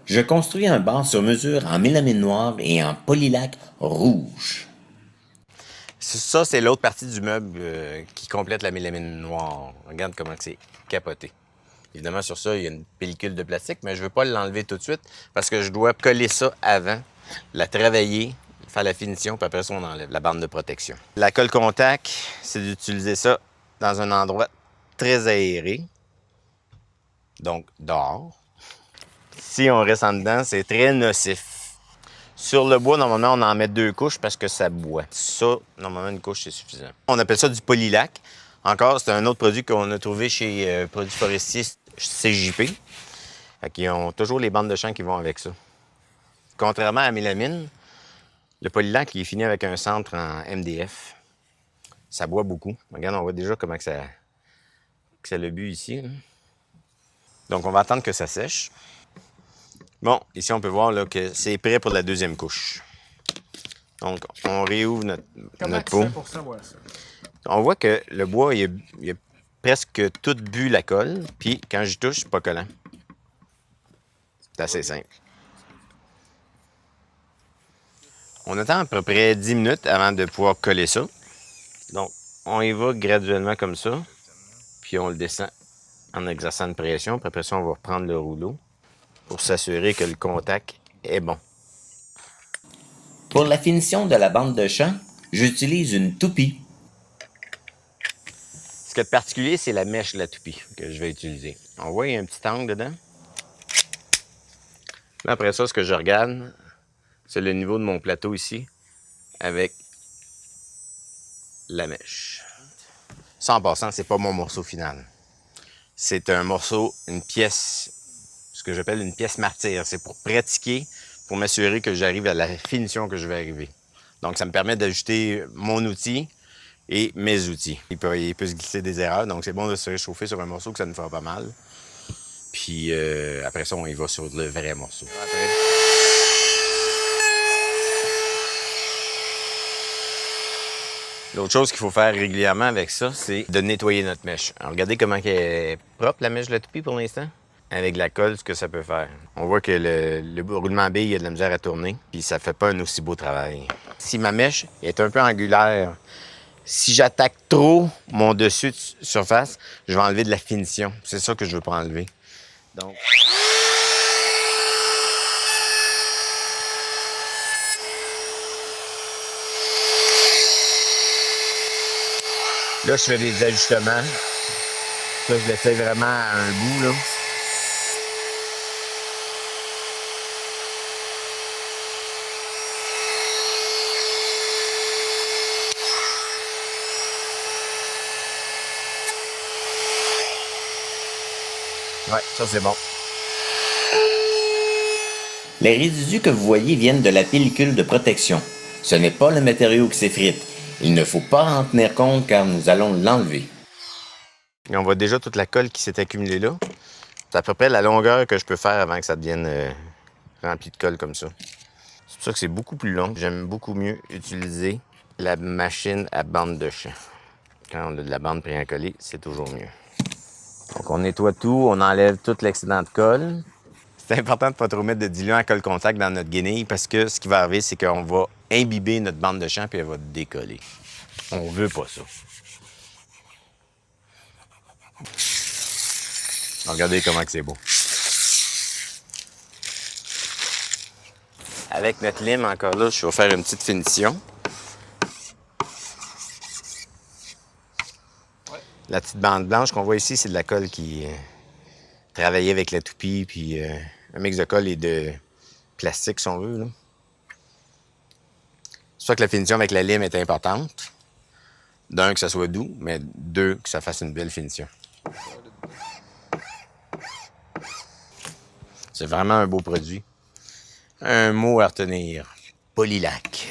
Je construis un bar sur mesure en mélamine noire et en polylac rouge. Ça, c'est l'autre partie du meuble qui complète la mélamine noire. Regarde comment c'est capoté. Évidemment, sur ça, il y a une pellicule de plastique, mais je ne veux pas l'enlever tout de suite parce que je dois coller ça avant, la travailler, faire la finition, puis après ça, on enlève la bande de protection. La colle contact, c'est d'utiliser ça dans un endroit très aéré, donc dehors. Si on reste en dedans, c'est très nocif. Sur le bois, normalement, on en met 2 couches parce que ça boit. Ça, normalement, une couche, c'est suffisant. On appelle ça du polylac. Encore, c'est un autre produit qu'on a trouvé chez Produits Forestiers CJP. Ils ont toujours les bandes de champ qui vont avec ça. Contrairement à la mélamine, le polylac, il est fini avec un centre en MDF. Ça boit beaucoup. Regarde, on voit déjà comment que ça le bu ici. Là. Donc, on va attendre que ça sèche. Bon, ici, on peut voir là, que c'est prêt pour la deuxième couche. Donc, on réouvre notre pot. Pour savoir ça? On voit que le bois, il a presque tout bu la colle. Puis, quand j'y touche, c'est pas collant. C'est assez simple. On attend à peu près 10 minutes avant de pouvoir coller ça. Donc, on y va graduellement comme ça. Puis, on le descend en exerçant une pression. Puis après ça, on va reprendre le rouleau pour s'assurer que le contact est bon. Pour la finition de la bande de champ, j'utilise une toupie. Ce qui est particulier, c'est la mèche de la toupie que je vais utiliser. On voit, il y a un petit angle dedans. Là, après ça, ce que je regarde, c'est le niveau de mon plateau ici avec la mèche. Ça, en passant, c'est pas mon morceau final. C'est un morceau, une pièce, ce que j'appelle une pièce martyre. C'est pour pratiquer, pour m'assurer que j'arrive à la finition que je vais arriver. Donc, ça me permet d'ajouter mon outil et mes outils. Il peut se glisser des erreurs, donc c'est bon de se réchauffer sur un morceau que ça nous fera pas mal. Puis après ça, on y va sur le vrai morceau. L'autre chose qu'il faut faire régulièrement avec ça, c'est de nettoyer notre mèche. Alors, regardez comment elle est propre, la mèche de la toupie, pour l'instant. Avec la colle, ce que ça peut faire. On voit que le roulement à billes, il y a de la misère à tourner, puis ça fait pas un aussi beau travail. Si ma mèche est un peu angulaire, si j'attaque trop mon dessus de surface, je vais enlever de la finition. C'est ça que je veux pas enlever. Donc... Là, je fais des ajustements. Ça, je l'essaie vraiment à un bout, là. Ouais, ça, c'est bon. Les résidus que vous voyez viennent de la pellicule de protection. Ce n'est pas le matériau qui s'effrite. Il ne faut pas en tenir compte car nous allons l'enlever. Et on voit déjà toute la colle qui s'est accumulée là. C'est à peu près la longueur que je peux faire avant que ça devienne rempli de colle comme ça. C'est pour ça que c'est beaucoup plus long. J'aime beaucoup mieux utiliser la machine à bande de champ. Quand on a de la bande pré-encollée, c'est toujours mieux. Donc on nettoie tout, on enlève tout l'excédent de colle. C'est important de ne pas trop mettre de diluant à colle contact dans notre guenille parce que ce qui va arriver, c'est qu'on va imbiber notre bande de champ puis elle va décoller. On veut pas ça. Regardez comment c'est beau. Avec notre lime, encore là, je vais faire une petite finition. La petite bande blanche qu'on voit ici, c'est de la colle qui travaillait avec la toupie, puis un mix de colle et de plastique, si on veut. Là. C'est sûr que la finition avec la lime est importante. D'un, que ça soit doux, mais deux, que ça fasse une belle finition. C'est vraiment un beau produit. Un mot à retenir, Polylac.